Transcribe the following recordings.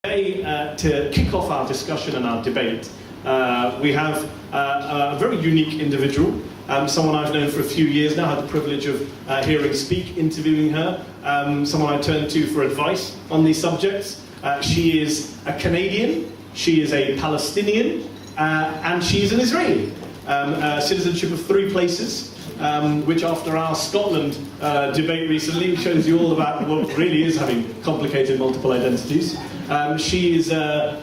Today, to kick off our discussion and our debate, we have a very unique individual, someone I've known for a few years now, had the privilege of hearing speak, interviewing her, someone I turn to for advice on these subjects. She is a Canadian, she is a Palestinian, and she is an Israeli. Citizenship of 3 places, which after our Scotland debate recently shows you all about what really is having complicated multiple identities. She is a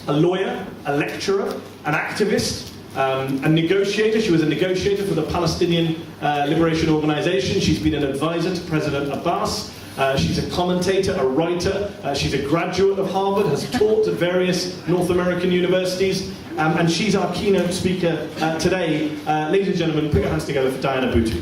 lawyer, a lecturer, an activist, a negotiator. She was a negotiator for the Palestinian Liberation Organization. She's been an advisor to President Abbas. She's a commentator, a writer. She's a graduate of Harvard, has taught at various North American universities, and she's our keynote speaker today. Ladies and gentlemen, put your hands together for Diana Bugle.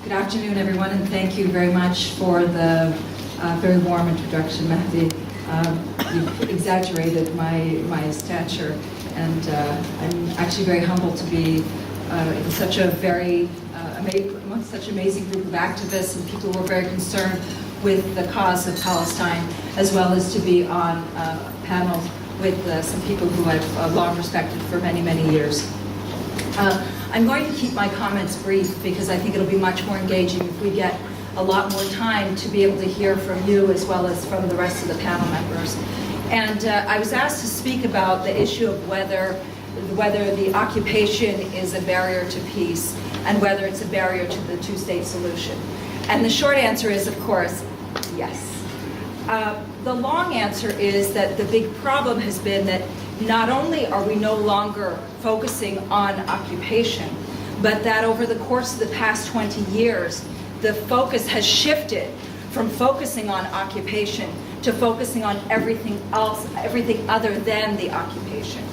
Good afternoon, everyone, and thank you very much for the very warm introduction, Mehdi. You've exaggerated my stature, and I'm actually very humbled to be in such a very amongst such an amazing group of activists and people who are very concerned with the cause of Palestine, as well as to be on a panel with some people who I've long respected for many, many years. I'm going to keep my comments brief because I think it'll be much more engaging if we get a lot more time to be able to hear from you as well as from the rest of the panel members. And I was asked to speak about the issue of whether the occupation is a barrier to peace and whether it's a barrier to the two-state solution. And the short answer is, of course, yes. The long answer is that the big problem has been that not only are we no longer focusing on occupation, but that over the course of the past 20 years, the focus has shifted from focusing on occupation to focusing on everything else, everything other than the occupation.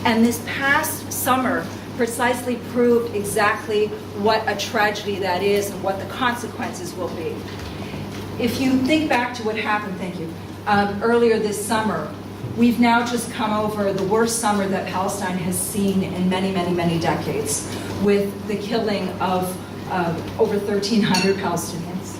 And this past summer precisely proved exactly what a tragedy that is and what the consequences will be. If you think back to what happened, thank you, earlier this summer, we've now just come over the worst summer that Palestine has seen in many, many, many decades, with the killing of over 1,300 Palestinians,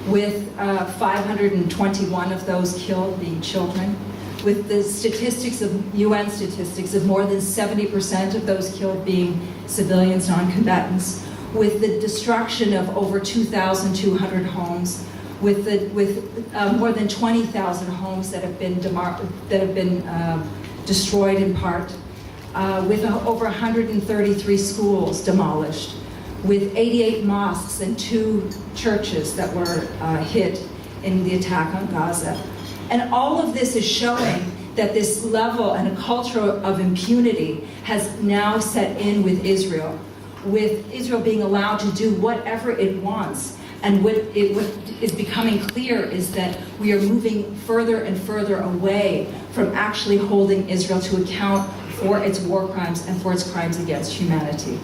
with 521 of those killed being children, with the statistics of UN statistics of more than 70% of those killed being civilians, non-combatants, with the destruction of over 2,200 homes, with more than 20,000 homes that have been destroyed in part, with over 133 schools demolished, with 88 mosques and 2 churches that were hit in the attack on Gaza. And all of this is showing that this level and a culture of impunity has now set in with Israel being allowed to do whatever it wants. And what is becoming clear is that we are moving further and further away from actually holding Israel to account for its war crimes and for its crimes against humanity.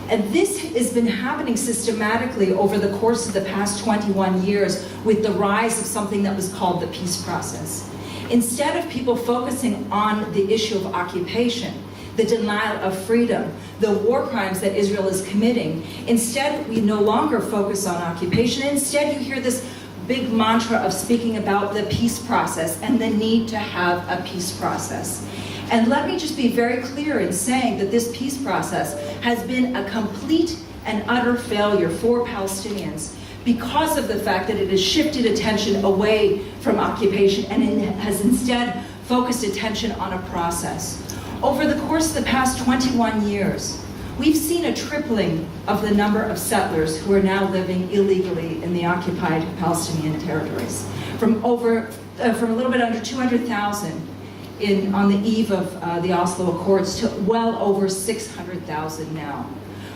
And this has been happening systematically over the course of the past 21 years with the rise of something that was called the peace process. Instead of people focusing on the issue of occupation, the denial of freedom, the war crimes that Israel is committing, instead we no longer focus on occupation. Instead you hear this big mantra of speaking about the peace process and the need to have a peace process. And let me just be very clear in saying that this peace process has been a complete and utter failure for Palestinians because of the fact that it has shifted attention away from occupation and it has instead focused attention on a process. Over the course of the past 21 years, we've seen a tripling of the number of settlers who are now living illegally in the occupied Palestinian territories, from a little bit under 200,000 on the eve of the Oslo Accords to well over 600,000 now.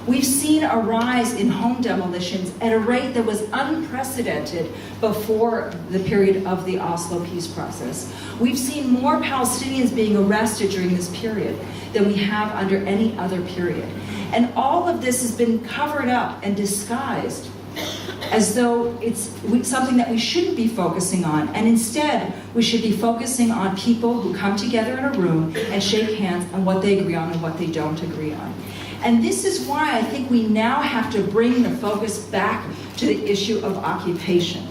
We've seen a rise in home demolitions at a rate that was unprecedented before the period of the Oslo peace process. We've seen more Palestinians being arrested during this period than we have under any other period. And all of this has been covered up and disguised as though it's something that we shouldn't be focusing on. And instead, we should be focusing on people who come together in a room and shake hands on what they agree on and what they don't agree on. And this is why I think we now have to bring the focus back to the issue of occupation,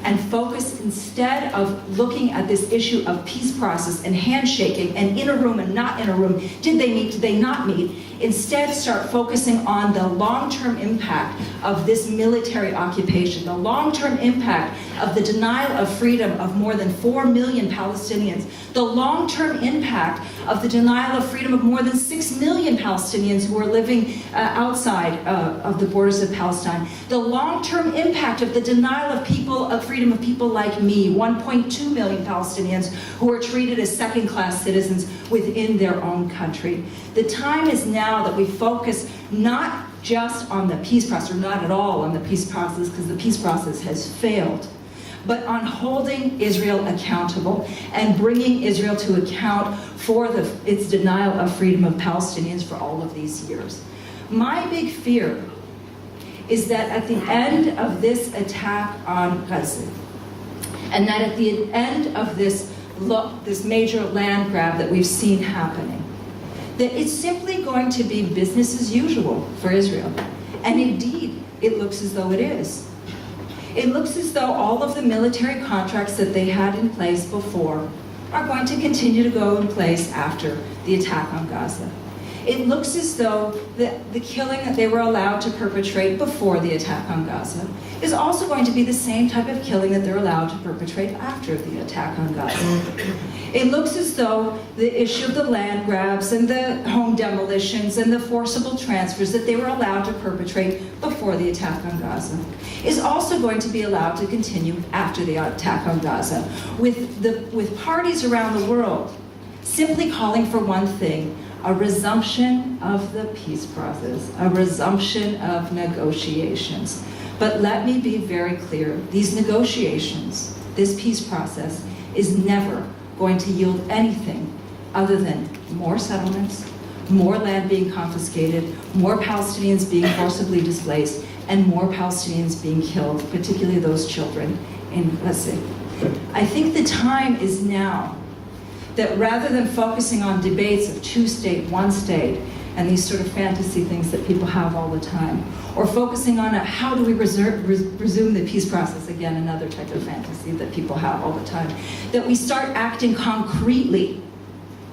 and focus, instead of looking at this issue of peace process and handshaking and in a room and not in a room, did they meet, did they not meet, instead start focusing on the long-term impact of this military occupation, the long-term impact of the denial of freedom of more than 4 million Palestinians, the long-term impact of the denial of freedom of more than 6 million Palestinians who are living outside of the borders of Palestine, the long-term impact of the denial of freedom of people like me, 1.2 million Palestinians who are treated as second-class citizens within their own country. The time is now that we focus not just on the peace process, or not at all on the peace process, because the peace process has failed, but on holding Israel accountable and bringing Israel to account for its denial of freedom of Palestinians for all of these years. My big fear is that at the end of this attack on Gaza, and that at the end of this major land grab that we've seen happening, that it's simply going to be business as usual for Israel. And indeed, it looks as though it is. It looks as though all of the military contracts that they had in place before are going to continue to go in place after the attack on Gaza. It looks as though the killing that they were allowed to perpetrate before the attack on Gaza is also going to be the same type of killing that they're allowed to perpetrate after the attack on Gaza. It looks as though the issue of the land grabs and the home demolitions and the forcible transfers that they were allowed to perpetrate before the attack on Gaza is also going to be allowed to continue after the attack on Gaza, with parties around the world simply calling for one thing: a resumption of the peace process, a resumption of negotiations. But let me be very clear, these negotiations, this peace process, is never going to yield anything other than more settlements, more land being confiscated, more Palestinians being forcibly displaced, and more Palestinians being killed, particularly those children in Gaza. I think the time is now that rather than focusing on debates of two-state, one-state, and these sort of fantasy things that people have all the time, or focusing on how do we resume the peace process, again, another type of fantasy that people have all the time, that we start acting concretely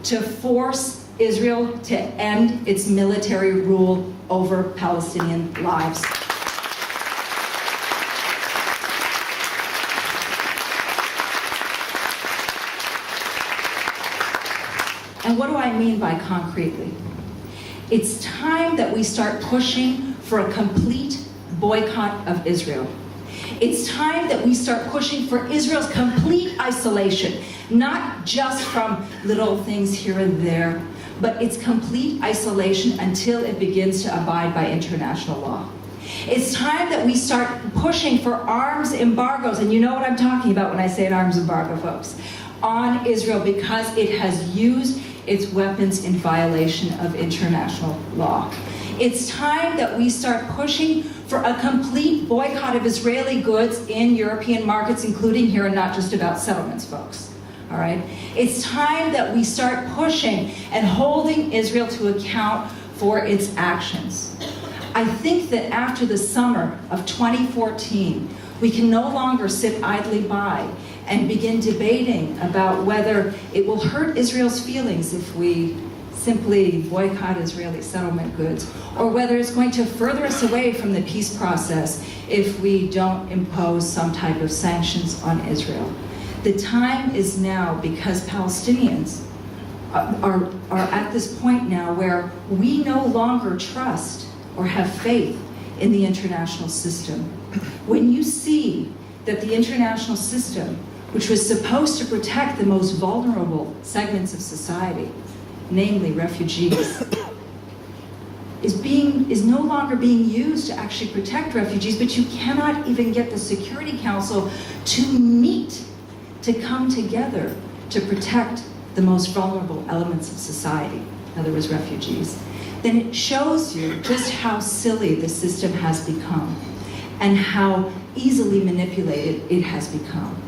to force Israel to end its military rule over Palestinian lives. And what do I mean by concretely? It's time that we start pushing for a complete boycott of Israel. It's time that we start pushing for Israel's complete isolation, not just from little things here and there, but its complete isolation until it begins to abide by international law. It's time that we start pushing for arms embargoes, and you know what I'm talking about when I say an arms embargo, folks, on Israel, because it has used its weapons in violation of international law. It's time that we start pushing for a complete boycott of Israeli goods in European markets, including here, and not just about settlements, folks. All right? It's time that we start pushing and holding Israel to account for its actions. I think that after the summer of 2014, we can no longer sit idly by and begin debating about whether it will hurt Israel's feelings if we simply boycott Israeli settlement goods, or whether it's going to further us away from the peace process if we don't impose some type of sanctions on Israel. The time is now, because Palestinians are at this point now where we no longer trust or have faith in the international system. When you see that the international system, which was supposed to protect the most vulnerable segments of society, namely refugees, is no longer being used to actually protect refugees, but you cannot even get the Security Council to meet, to come together to protect the most vulnerable elements of society, in other words, refugees, then it shows you just how silly the system has become and how easily manipulated it has become.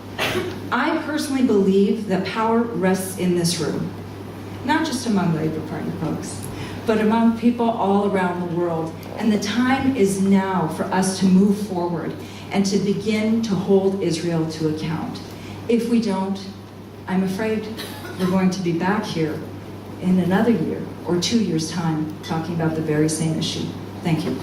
I personally believe that power rests in this room, not just among Labour Party folks, but among people all around the world. And the time is now for us to move forward and to begin to hold Israel to account. If we don't, I'm afraid we're going to be back here in another year or 2 years' time talking about the very same issue. Thank you.